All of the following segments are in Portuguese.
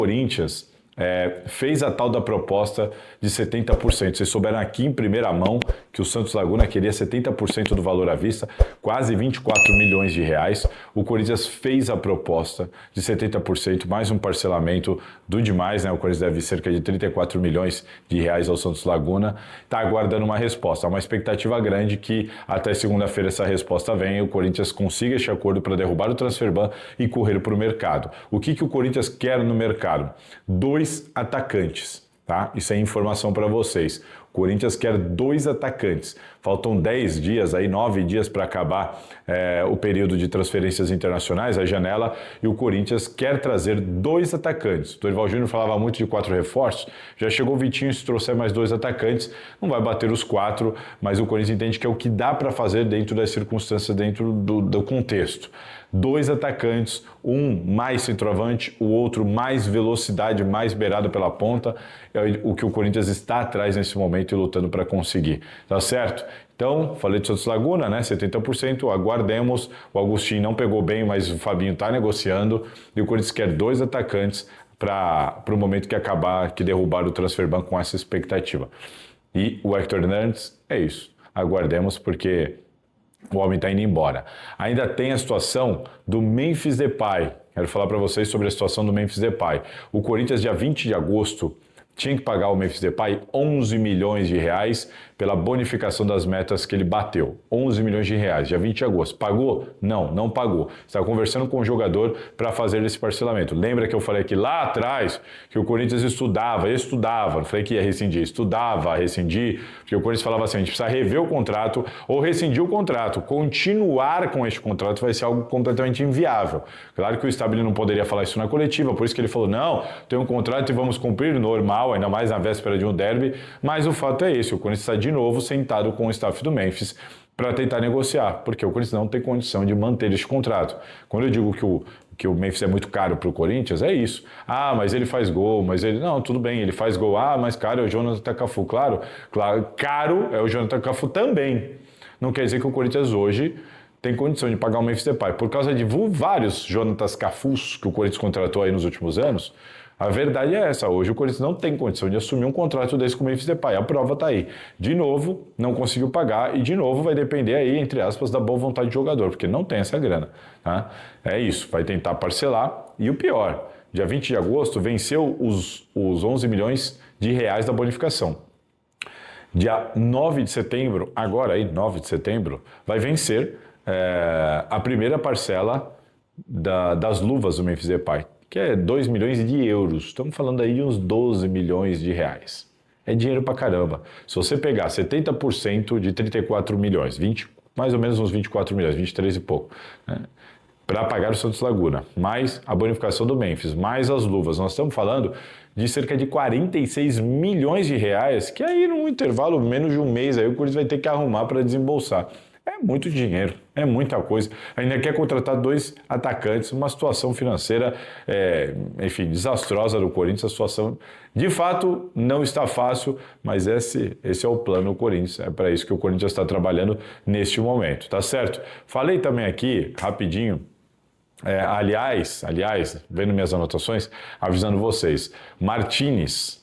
Corinthians fez a tal da proposta de 70%. Vocês souberam aqui em primeira mão que o Santos Laguna queria 70% do valor à vista, quase 24 milhões de reais. O Corinthians fez a proposta de 70%, mais um parcelamento do demais, né? O Corinthians deve cerca de 34 milhões de reais ao Santos Laguna. Está aguardando uma resposta. Há uma expectativa grande que até segunda-feira essa resposta venha e o Corinthians consiga este acordo para derrubar o transfer ban e correr para o mercado. O que o Corinthians quer no mercado? 2 atacantes, tá? Isso é informação para vocês. O Corinthians quer 2 atacantes. Faltam 10 dias, aí 9 dias para acabar o período de transferências internacionais, a janela, e o Corinthians quer trazer 2 atacantes. O Dorival Júnior falava muito de 4 reforços, já chegou o Vitinho, se trouxer mais 2 atacantes, não vai bater os 4, mas o Corinthians entende que é o que dá para fazer dentro das circunstâncias, dentro do contexto. 2 atacantes, um mais centroavante, o outro mais velocidade, mais beirado pela ponta, é o que o Corinthians está atrás nesse momento e lutando para conseguir, tá certo? Então, falei de Santos Laguna, né, 70%, aguardemos, o Agostinho não pegou bem, mas o Fabinho está negociando, e o Corinthians quer 2 atacantes para o momento que acabar, que derrubar o transfer ban com essa expectativa. E o Hector Hernandes, é isso, aguardemos porque o homem está indo embora. Ainda tem a situação do Memphis Depay. Quero falar para vocês sobre a situação do Memphis Depay. O Corinthians, dia 20 de agosto, tinha que pagar ao Memphis Depay 11 milhões de reais pela bonificação das metas que ele bateu. 11 milhões de reais, dia 20 de agosto. Pagou? Não, não pagou. Estava conversando com o jogador para fazer esse parcelamento. Lembra que eu falei aqui lá atrás que o Corinthians estudava, não falei que ia rescindir, estudava a rescindir, porque o Corinthians falava assim, a gente precisa rever o contrato ou rescindir o contrato. Continuar com este contrato vai ser algo completamente inviável. Claro que o Stabile não poderia falar isso na coletiva, por isso que ele falou, não, tem um contrato e vamos cumprir, normal, ainda mais na véspera de um derby, mas o fato é esse, o Corinthians está de novo sentado com o staff do Memphis para tentar negociar, porque o Corinthians não tem condição de manter este contrato. Quando eu digo que o Memphis é muito caro para o Corinthians, é isso. Ah, mas ele faz gol, mas ele... Não, tudo bem, ele faz gol. Ah, mas caro é o Jonathan Cafu. Claro, caro é o Jonathan Cafu também. Não quer dizer que o Corinthians hoje tem condição de pagar o Memphis Depay. Por causa de vários Jonatas Cafus que o Corinthians contratou aí nos últimos anos, a verdade é essa, hoje o Corinthians não tem condição de assumir um contrato desse com o Memphis Depay, a prova está aí. De novo, não conseguiu pagar e de novo vai depender aí, entre aspas, da boa vontade do jogador, porque não tem essa grana. Tá? É isso, vai tentar parcelar e o pior, dia 20 de agosto venceu os 11 milhões de reais da bonificação. Dia 9 de setembro, agora aí, 9 de setembro, vai vencer a primeira parcela das luvas do Memphis Depay, que é 2 milhões de euros. Estamos falando aí de uns 12 milhões de reais. É dinheiro pra caramba. Se você pegar 70% de 34 milhões, mais ou menos uns 24 milhões, 23 e pouco, né, para pagar o Santos Laguna, mais a bonificação do Memphis, mais as luvas, nós estamos falando de cerca de 46 milhões de reais, que aí num intervalo menos de um mês aí o Corinthians vai ter que arrumar para desembolsar. É muito dinheiro, é muita coisa. Ainda quer contratar 2 atacantes, uma situação financeira, enfim, desastrosa do Corinthians. A situação, de fato, não está fácil, mas esse é o plano do Corinthians. É para isso que o Corinthians está trabalhando neste momento, tá certo? Falei também aqui, rapidinho, aliás, vendo minhas anotações, avisando vocês, Martínez,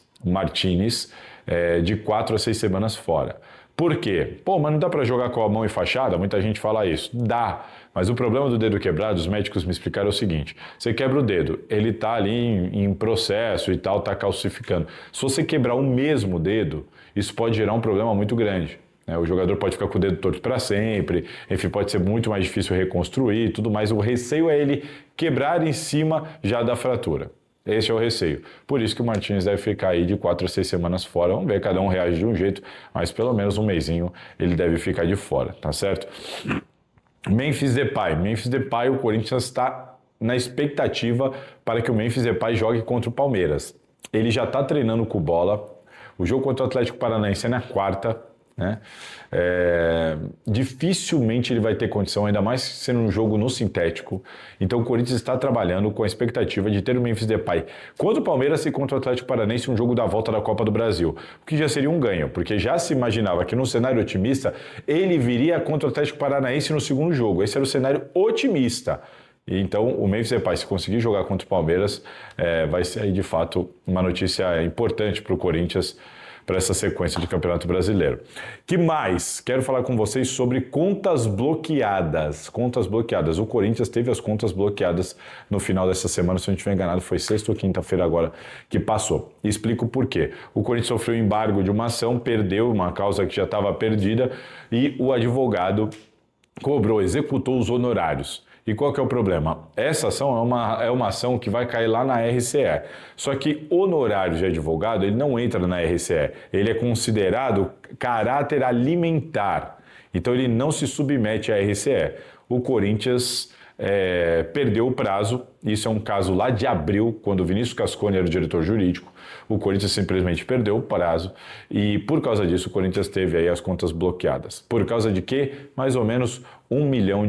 de 4 a 6 semanas fora. Por quê? Pô, mas não dá para jogar com a mão enfaixada? Muita gente fala isso. Dá, mas o problema do dedo quebrado, os médicos me explicaram o seguinte, você quebra o dedo, ele tá ali em processo e tal, tá calcificando. Se você quebrar o mesmo dedo, isso pode gerar um problema muito grande. O jogador pode ficar com o dedo torto para sempre, enfim, pode ser muito mais difícil reconstruir e tudo mais. O receio é ele quebrar em cima já da fratura. Esse é o receio. Por isso que o Martínez deve ficar aí de 4 a 6 semanas fora. Vamos ver, cada um reage de um jeito, mas pelo menos um mesinho ele deve ficar de fora, tá certo? Memphis Depay, o Corinthians está na expectativa para que o Memphis Depay jogue contra o Palmeiras. Ele já está treinando com bola. O jogo contra o Atlético Paranaense é na quarta, né? Dificilmente ele vai ter condição, ainda mais sendo um jogo no sintético. Então o Corinthians está trabalhando com a expectativa de ter o Memphis Depay contra o Palmeiras e contra o Atlético Paranaense, um jogo da volta da Copa do Brasil, o que já seria um ganho, porque já se imaginava que no cenário otimista ele viria contra o Atlético Paranaense no segundo jogo. Esse era o cenário otimista. E então o Memphis Depay, se conseguir jogar contra o Palmeiras, vai ser aí de fato uma notícia importante para o Corinthians, para essa sequência de Campeonato Brasileiro. Que mais? Quero falar com vocês sobre contas bloqueadas. Contas bloqueadas. O Corinthians teve as contas bloqueadas no final dessa semana, se eu não estiver enganado, foi sexta ou quinta-feira agora que passou. E explico por quê. O Corinthians sofreu embargo de uma ação, perdeu uma causa que já estava perdida e o advogado executou os honorários. E qual que é o problema? Essa ação é uma ação que vai cair lá na RCE. Só que honorário de advogado, ele não entra na RCE. Ele é considerado caráter alimentar. Então ele não se submete à RCE. O Corinthians perdeu o prazo. Isso é um caso lá de abril, quando o Vinícius Cascone era o diretor jurídico. O Corinthians simplesmente perdeu o prazo e por causa disso o Corinthians teve aí as contas bloqueadas. Por causa de quê? Mais ou menos R$1 milhão.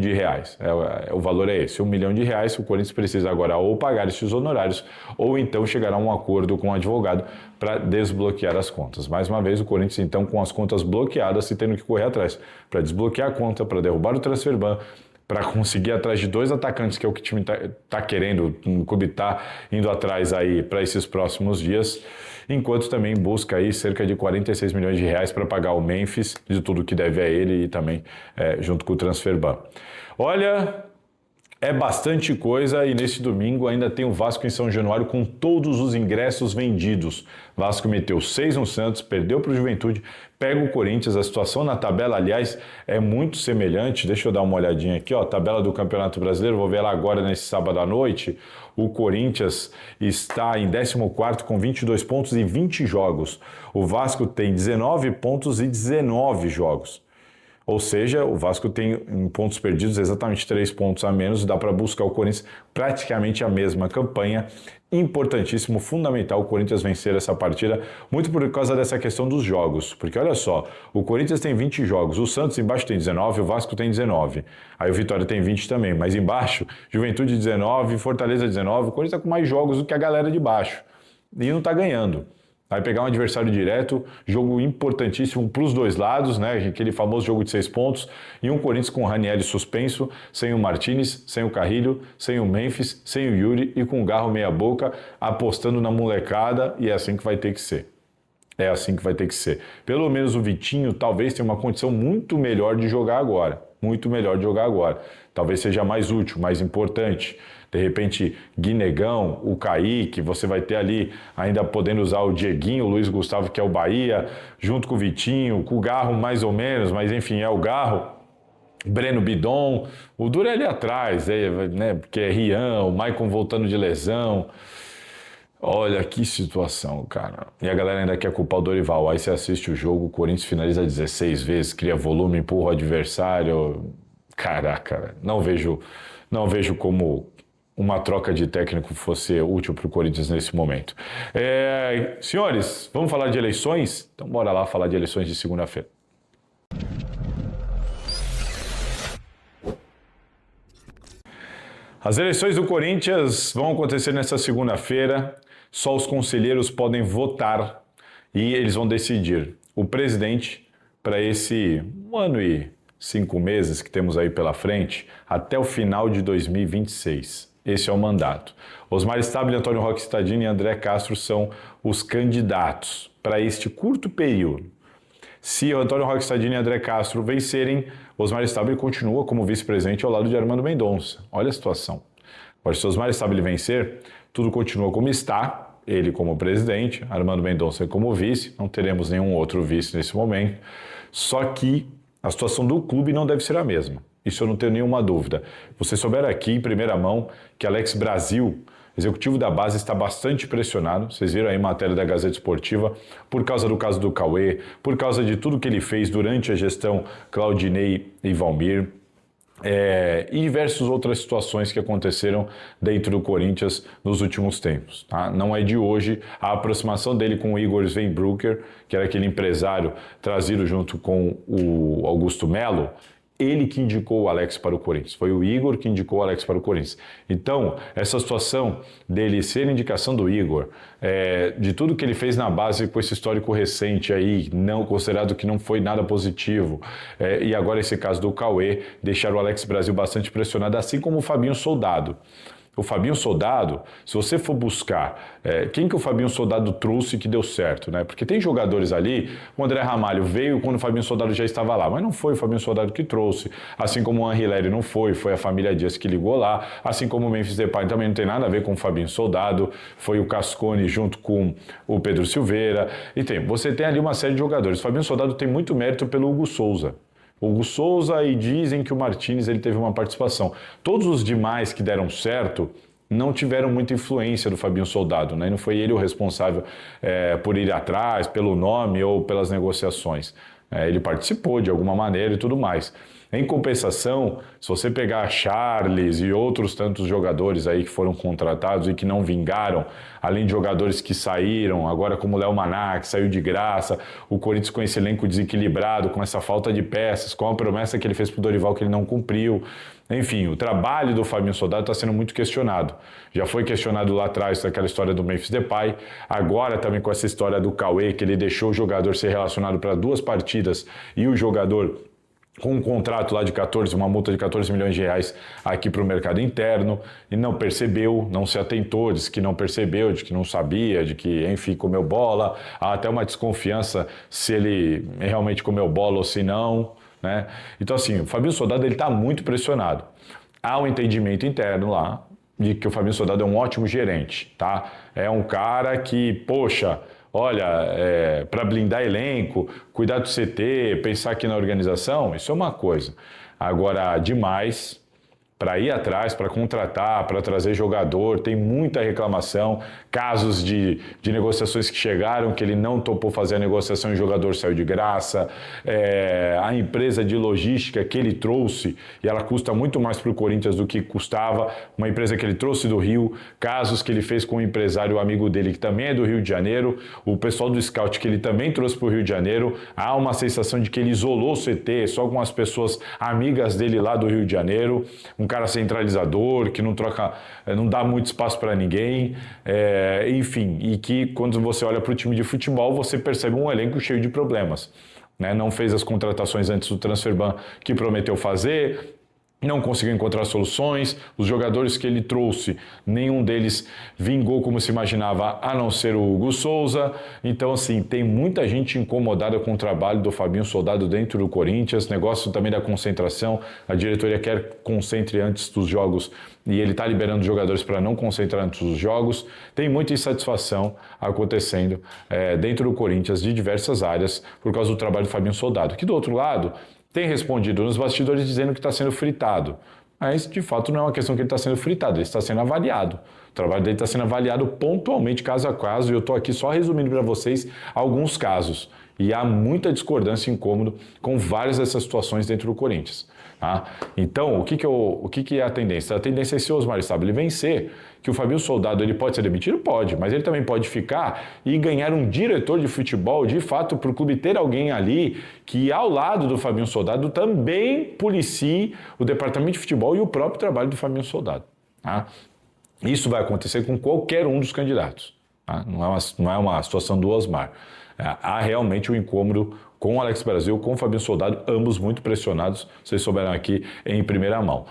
O valor é esse, R$1 milhão. O Corinthians precisa agora ou pagar esses honorários ou então chegar a um acordo com o advogado para desbloquear as contas. Mais uma vez o Corinthians então com as contas bloqueadas e tendo que correr atrás para desbloquear a conta, para derrubar o transfer ban, para conseguir atrás de 2 atacantes, que é o que o time tá querendo, o clube está indo atrás aí para esses próximos dias, enquanto também busca aí cerca de R$46 milhões para pagar o Memphis, de tudo que deve a ele e também junto com o transfer ban. Olha, é bastante coisa e nesse domingo ainda tem o Vasco em São Januário com todos os ingressos vendidos. Vasco meteu 6 no Santos, perdeu para o Juventude, pega o Corinthians. A situação na tabela, aliás, é muito semelhante. Deixa eu dar uma olhadinha aqui, ó, tabela do Campeonato Brasileiro, vou ver lá agora nesse sábado à noite. O Corinthians está em 14º com 22 pontos e 20 jogos. O Vasco tem 19 pontos e 19 jogos. Ou seja, o Vasco tem em pontos perdidos exatamente 3 pontos a menos, dá para buscar o Corinthians praticamente a mesma campanha. Importantíssimo, fundamental o Corinthians vencer essa partida, muito por causa dessa questão dos jogos. Porque olha só, o Corinthians tem 20 jogos, o Santos embaixo tem 19, o Vasco tem 19. Aí o Vitória tem 20 também, mas embaixo, Juventude 19, Fortaleza 19, o Corinthians está com mais jogos do que a galera de baixo. E não está ganhando. Vai pegar um adversário direto, jogo importantíssimo para os dois lados, né? Aquele famoso jogo de 6 pontos, e um Corinthians com o Ranieri suspenso, sem o Martinez, sem o Carrilho, sem o Memphis, sem o Yuri e com o Garro meia boca, apostando na molecada, e é assim que vai ter que ser. É assim que vai ter que ser. Pelo menos o Vitinho talvez tenha uma condição muito melhor de jogar agora. Muito melhor de jogar agora. Talvez seja mais útil, mais importante. De repente, Guinegão, o Kaique, você vai ter ali ainda podendo usar o Dieguinho, o Luiz Gustavo, que é o Bahia, junto com o Vitinho, com o Garro mais ou menos, mas enfim, é o Garro. Breno Bidon, o Duro é ali atrás, né, porque é Rian, o Maicon voltando de lesão. Olha que situação, cara. E a galera ainda quer culpar o Dorival. Aí você assiste o jogo, o Corinthians finaliza 16 vezes, cria volume, empurra o adversário. Caraca, não vejo como uma troca de técnico fosse útil para o Corinthians nesse momento. Senhores, vamos falar de eleições? Então bora lá falar de eleições de segunda-feira. As eleições do Corinthians vão acontecer nesta segunda-feira. Só os conselheiros podem votar e eles vão decidir o presidente para esse 1 ano e 5 meses que temos aí pela frente, até o final de 2026. Esse é o mandato. Osmar Stabile, Antônio Roque Cittadini e André Castro são os candidatos para este curto período. Se o Antônio Roque Cittadini e André Castro vencerem, Osmar Stabile continua como vice-presidente ao lado de Armando Mendonça. Olha a situação. Agora, se Osmar Stabile vencer, tudo continua como está, ele como presidente, Armando Mendonça como vice, não teremos nenhum outro vice nesse momento, só que a situação do clube não deve ser a mesma. Isso eu não tenho nenhuma dúvida. Vocês souberam aqui, em primeira mão, que Alex Brasil, executivo da base, está bastante pressionado. Vocês viram aí a matéria da Gazeta Esportiva, por causa do caso do Cauê, por causa de tudo que ele fez durante a gestão Claudinei e Valmir, e diversas outras situações que aconteceram dentro do Corinthians nos últimos tempos. Tá? Não é de hoje a aproximação dele com o Igor Svenbrucker, que era aquele empresário trazido junto com o Augusto Melo, ele que indicou o Alex para o Corinthians. Foi o Igor que indicou o Alex para o Corinthians. Então, essa situação dele ser indicação do Igor, de tudo que ele fez na base com esse histórico recente aí, não considerado que não foi nada positivo, e agora esse caso do Cauê, deixaram o Alex Brasil bastante pressionado, assim como o Fabinho Soldado. O Fabinho Soldado, se você for buscar quem que o Fabinho Soldado trouxe que deu certo, né? Porque tem jogadores ali, o André Ramalho veio quando o Fabinho Soldado já estava lá, mas não foi o Fabinho Soldado que trouxe, assim como o Anrileri não foi a família Dias que ligou lá, assim como o Memphis Depay também não tem nada a ver com o Fabinho Soldado, foi o Cascone junto com o Pedro Silveira, e você tem ali uma série de jogadores. O Fabinho Soldado tem muito mérito pelo Hugo Souza. Hugo Souza, e dizem que o Martínez ele teve uma participação. Todos os demais que deram certo não tiveram muita influência do Fabinho Soldado, né? Não foi ele o responsável por ir atrás, pelo nome ou pelas negociações. Ele participou de alguma maneira e tudo mais. Em compensação, se você pegar Charles e outros tantos jogadores aí que foram contratados e que não vingaram, além de jogadores que saíram, agora como o Léo Maná, que saiu de graça, o Corinthians com esse elenco desequilibrado, com essa falta de peças, com a promessa que ele fez para o Dorival que ele não cumpriu. Enfim, o trabalho do Fabinho Soldado está sendo muito questionado. Já foi questionado lá atrás daquela história do Memphis Depay, agora também com essa história do Cauê, que ele deixou o jogador ser relacionado para 2 partidas e o jogador com um contrato lá de 14, uma multa de 14 milhões de reais aqui para o mercado interno, e não percebeu, não se atentou, disse que não percebeu, de que não sabia, de que, enfim, comeu bola, há até uma desconfiança se ele realmente comeu bola ou se não, né? Então, assim, o Fabinho Soldado ele está muito pressionado. Há um entendimento interno lá de que o Fabinho Soldado é um ótimo gerente, tá? É um cara que, poxa, olha, para blindar elenco, cuidar do CT, pensar aqui na organização, isso é uma coisa. Agora, demais, para ir atrás, para contratar, para trazer jogador, tem muita reclamação, casos de negociações que chegaram, que ele não topou fazer a negociação e o jogador saiu de graça, a empresa de logística que ele trouxe, e ela custa muito mais para o Corinthians do que custava, uma empresa que ele trouxe do Rio, casos que ele fez com um empresário amigo dele, que também é do Rio de Janeiro, o pessoal do Scout que ele também trouxe para o Rio de Janeiro, há uma sensação de que ele isolou o CT só com as pessoas amigas dele lá do Rio de Janeiro, um cara centralizador, que não troca, não dá muito espaço para ninguém, enfim, e que quando você olha para o time de futebol, você percebe um elenco cheio de problemas, né? Não fez as contratações antes do Transferban que prometeu fazer, não conseguiu encontrar soluções, os jogadores que ele trouxe, nenhum deles vingou como se imaginava, a não ser o Hugo Souza. Então, assim, tem muita gente incomodada com o trabalho do Fabinho Soldado dentro do Corinthians, negócio também da concentração, a diretoria quer que concentre antes dos jogos e ele está liberando jogadores para não concentrar antes dos jogos. Tem muita insatisfação acontecendo dentro do Corinthians de diversas áreas por causa do trabalho do Fabinho Soldado, que do outro lado tem respondido nos bastidores dizendo que está sendo fritado. Mas, de fato, não é uma questão que ele está sendo fritado, ele está sendo avaliado. O trabalho dele está sendo avaliado pontualmente, caso a caso, e eu estou aqui só resumindo para vocês alguns casos. E há muita discordância e incômodo com várias dessas situações dentro do Corinthians. Tá? Então, o que é a tendência? A tendência é se o Osmar Stabile vencer, que o Fabinho Soldado ele pode ser demitido? Pode, mas ele também pode ficar e ganhar um diretor de futebol, de fato, para o clube ter alguém ali que, ao lado do Fabinho Soldado, também policie o departamento de futebol e o próprio trabalho do Fabinho Soldado. Tá? Isso vai acontecer com qualquer um dos candidatos. Tá? Não é uma situação do Osmar. Há realmente um incômodo com o Alex Brasil, com o Fabinho Soldado, ambos muito pressionados, vocês souberam aqui em primeira mão.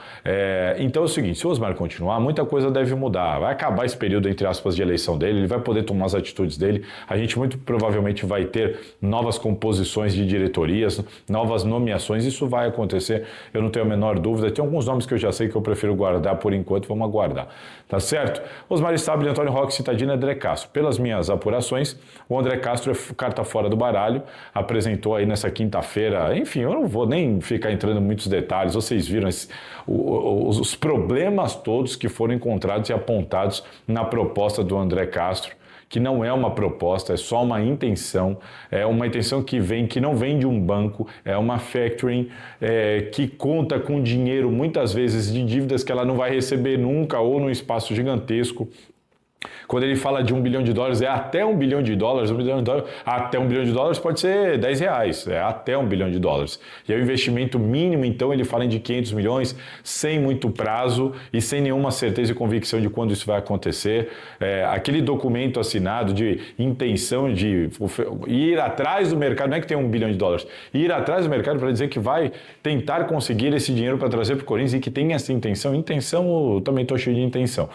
Então é o seguinte, se o Osmar continuar, muita coisa deve mudar, vai acabar esse período, entre aspas, de eleição dele, ele vai poder tomar as atitudes dele, a gente muito provavelmente vai ter novas composições de diretorias, novas nomeações, isso vai acontecer, eu não tenho a menor dúvida, tem alguns nomes que eu já sei que eu prefiro guardar por enquanto, vamos aguardar, tá certo? Osmar Stabile, Antônio Roque, Cittadino e André Castro. Pelas minhas apurações, o André Castro é carta fora do baralho, apresentou aí nessa quinta-feira, enfim, eu não vou nem ficar entrando em muitos detalhes, vocês viram os problemas todos que foram encontrados e apontados na proposta do André Castro, que não é uma proposta, é só uma intenção, é uma intenção que não vem de um banco, é uma factoring que conta com dinheiro, muitas vezes, de dívidas que ela não vai receber nunca ou num espaço gigantesco. Quando ele fala de US$ 1 bilhão, é até US$ 1 bilhão, até US$ 1 bilhão pode ser R$ 10, é até US$ 1 bilhão. E aí o investimento mínimo, então, ele fala de 500 milhões, sem muito prazo e sem nenhuma certeza e convicção de quando isso vai acontecer. Aquele documento assinado de intenção de ir atrás do mercado, não é que tem US$ 1 bilhão, ir atrás do mercado para dizer que vai tentar conseguir esse dinheiro para trazer para o Corinthians e que tem essa intenção. Intenção, eu também estou cheio de intenção.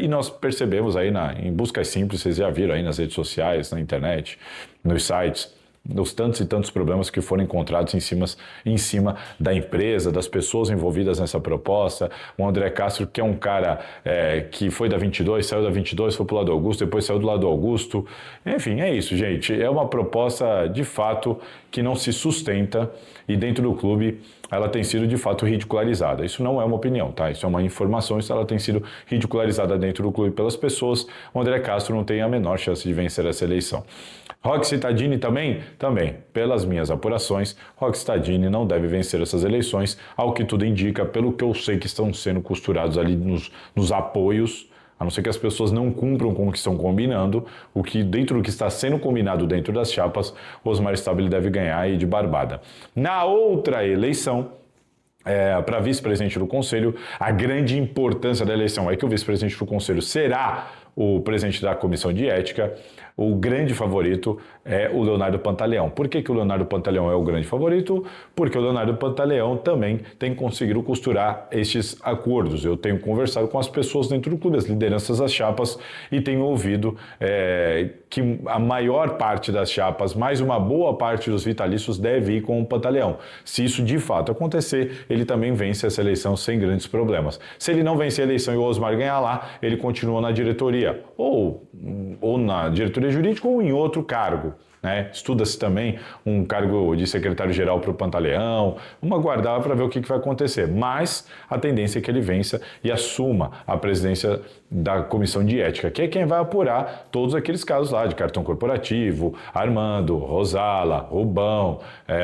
E nós percebemos aí em buscas simples, vocês já viram aí nas redes sociais, na internet, nos sites, dos tantos e tantos problemas que foram encontrados em cima da empresa, das pessoas envolvidas nessa proposta. O André Castro, que é um cara que foi da 22, saiu da 22, foi para o lado do Augusto, depois saiu do lado do Augusto. Enfim, é isso, gente. É uma proposta, de fato, que não se sustenta e dentro do clube ela tem sido, de fato, ridicularizada. Isso não é uma opinião, tá? Isso é uma informação, isso ela tem sido ridicularizada dentro do clube pelas pessoas. O André Castro não tem a menor chance de vencer essa eleição. Roque Cittadini também? Também. Pelas minhas apurações, Roque Cittadini não deve vencer essas eleições, ao que tudo indica, pelo que eu sei que estão sendo costurados ali nos apoios, a não ser que as pessoas não cumpram com o que estão combinando, o que dentro do que está sendo combinado dentro das chapas, Osmar Stabile deve ganhar aí de barbada. Na outra eleição, para vice-presidente do Conselho, a grande importância da eleição é que o vice-presidente do Conselho será o presidente da Comissão de Ética. O grande favorito é o Leonardo Pantaleão. Por que o Leonardo Pantaleão é o grande favorito? Porque o Leonardo Pantaleão também tem conseguido costurar estes acordos. Eu tenho conversado com as pessoas dentro do clube, as lideranças das chapas, e tenho ouvido que a maior parte das chapas, mais uma boa parte dos vitalícios, deve ir com o Pantaleão. Se isso de fato acontecer, ele também vence essa eleição sem grandes problemas. Se ele não vencer a eleição e o Osmar ganhar lá, ele continua na diretoria, ou na diretoria jurídica ou em outro cargo. Estuda-se também um cargo de secretário-geral para o Pantaleão. Vamos aguardar para ver o que vai acontecer. Mas a tendência é que ele vença e assuma a presidência da Comissão de Ética, que é quem vai apurar todos aqueles casos lá de cartão corporativo, Armando, Rosala, Rubão,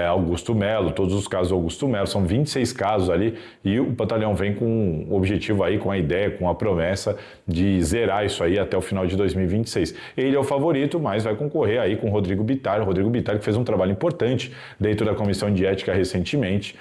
Augusto Melo, todos os casos do Augusto Melo. São 26 casos ali e o Pantaleão vem com o objetivo aí, com a ideia, com a promessa de zerar isso aí até o final de 2026. Ele é o favorito, mas vai concorrer aí com o Rodrigo Bittar, que fez um trabalho importante dentro da Comissão de Ética recentemente.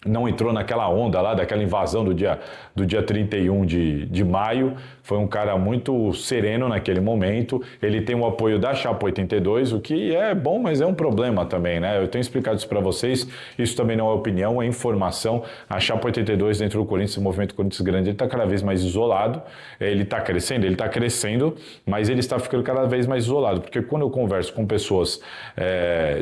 Não entrou naquela onda lá, daquela invasão do dia 31 de maio, foi um cara muito sereno naquele momento, ele tem o apoio da Chapa 82, o que é bom, mas é um problema também, né? Eu tenho explicado isso para vocês, isso também não é opinião, é informação. A Chapa 82 dentro do Corinthians, o movimento Corinthians Grande, ele está cada vez mais isolado, ele está crescendo, mas ele está ficando cada vez mais isolado, porque quando eu converso com pessoas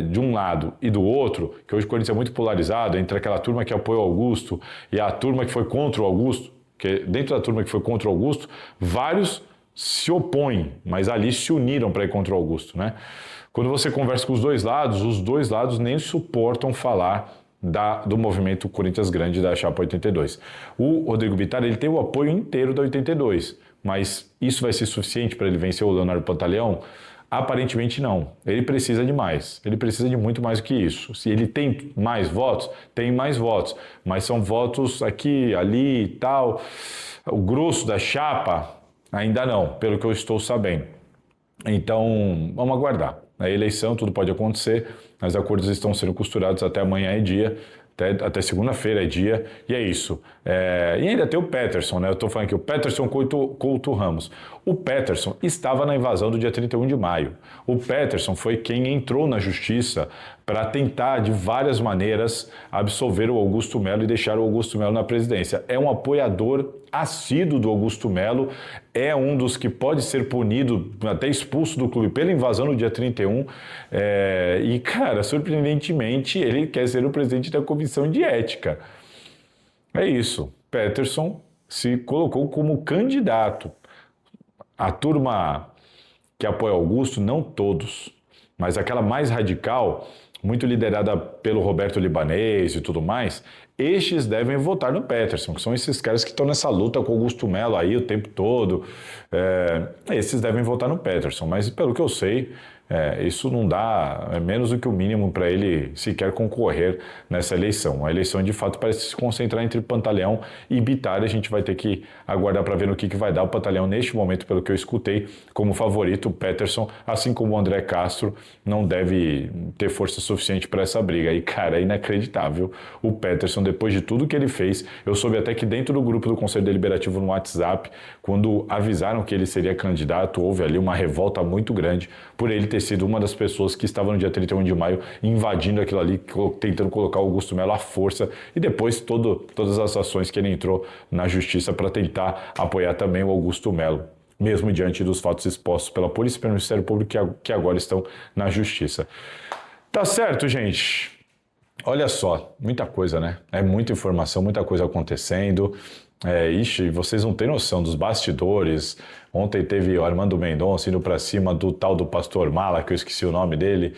de um lado e do outro, que hoje o Corinthians é muito polarizado, entre aquela turma que apoia o Augusto e a turma que foi contra o Augusto, que dentro da turma que foi contra o Augusto, vários se opõem, mas ali se uniram para ir contra o Augusto, né? Quando você conversa com os dois lados nem suportam falar do movimento Corinthians Grande da Chapa 82. O Rodrigo Bittar, ele tem o apoio inteiro da 82, mas isso vai ser suficiente para ele vencer o Leonardo Pantaleão? Aparentemente não. Ele precisa de mais. Ele precisa de muito mais do que isso. Se ele tem mais votos, mas são votos aqui, ali e tal. O grosso da chapa, ainda não, pelo que eu estou sabendo. Então, vamos aguardar. Na eleição tudo pode acontecer, os acordos estão sendo costurados até amanhã é dia. Até segunda-feira é dia, e é isso. E ainda tem o Peterson, né? Eu estou falando aqui, o Peterson Couto Ramos. O Peterson estava na invasão do dia 31 de maio. O Peterson foi quem entrou na justiça para tentar, de várias maneiras, absolver o Augusto Melo e deixar o Augusto Melo na presidência. É um apoiador assíduo do Augusto Melo, é um dos que pode ser punido, até expulso do clube pela invasão no dia 31. E, cara, surpreendentemente, ele quer ser o presidente da Comissão de Ética. É isso. Peterson se colocou como candidato. A turma que apoia Augusto, não todos, mas aquela mais radical, muito liderada pelo Roberto Libanês e tudo mais, estes devem votar no Peterson, que são esses caras que estão nessa luta com o Augusto Melo aí o tempo todo. Esses devem votar no Peterson, mas pelo que eu sei, Isso não dá, é menos do que o mínimo para ele sequer concorrer nessa eleição. A eleição, de fato, parece se concentrar entre Pantaleão e Bittar. A gente vai ter que aguardar para ver no que vai dar. O Pantaleão, neste momento, pelo que eu escutei, como favorito, o Peterson, assim como o André Castro, não deve ter força suficiente para essa briga. E, cara, é inacreditável. O Peterson, depois de tudo que ele fez, eu soube até que dentro do grupo do Conselho Deliberativo no WhatsApp, quando avisaram que ele seria candidato, houve ali uma revolta muito grande por ele ter sido uma das pessoas que estava no dia 31 de maio invadindo aquilo ali, tentando colocar o Augusto Melo à força, e depois todas as ações que ele entrou na justiça para tentar apoiar também o Augusto Melo, mesmo diante dos fatos expostos pela polícia e pelo Ministério Público que agora estão na justiça. Tá certo, gente? Olha só, muita coisa, né? É muita informação, muita coisa acontecendo. Vocês não têm noção dos bastidores. Ontem teve o Armando Mendonça indo para cima do tal do Pastor Mala, que eu esqueci o nome dele,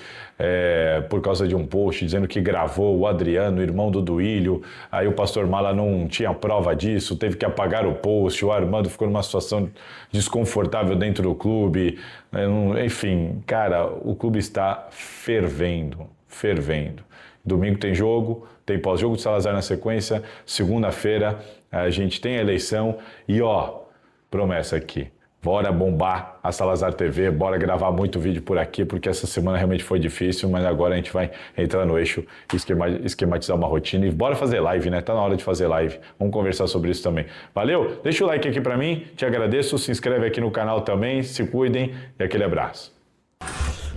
por causa de um post dizendo que gravou o Adriano, irmão do Duílio. Aí o Pastor Mala não tinha prova disso, teve que apagar o post. O Armando ficou numa situação desconfortável dentro do clube. Enfim, cara, o clube está fervendo. Domingo tem jogo, tem pós-jogo de Salazar na sequência. Segunda-feira a gente tem a eleição e promessa aqui. Bora bombar a Salazar TV, bora gravar muito vídeo por aqui, porque essa semana realmente foi difícil, mas agora a gente vai entrar no eixo e esquematizar uma rotina. E bora fazer live, né? Tá na hora de fazer live. Vamos conversar sobre isso também. Valeu? Deixa o like aqui pra mim, te agradeço. Se inscreve aqui no canal também, se cuidem e aquele abraço.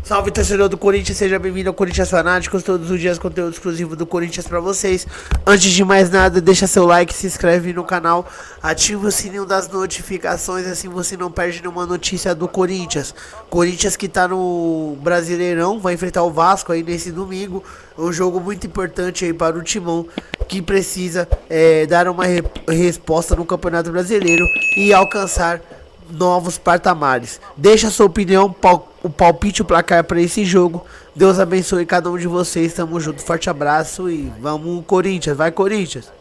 Salve, torcedor do Corinthians, seja bem-vindo ao Corinthians Fanáticos, todos os dias conteúdo exclusivo do Corinthians pra vocês. Antes de mais nada, deixa seu like, se inscreve no canal, ativa o sininho das notificações, assim você não perde nenhuma notícia do Corinthians. Corinthians que tá no Brasileirão, vai enfrentar o Vasco aí nesse domingo, um jogo muito importante aí para o Timão, que precisa dar uma resposta no Campeonato Brasileiro e alcançar novos patamares. Deixa a sua opinião, o palpite, o placar para esse jogo. Deus abençoe cada um de vocês. Tamo junto. Forte abraço e vamos Corinthians. Vai Corinthians.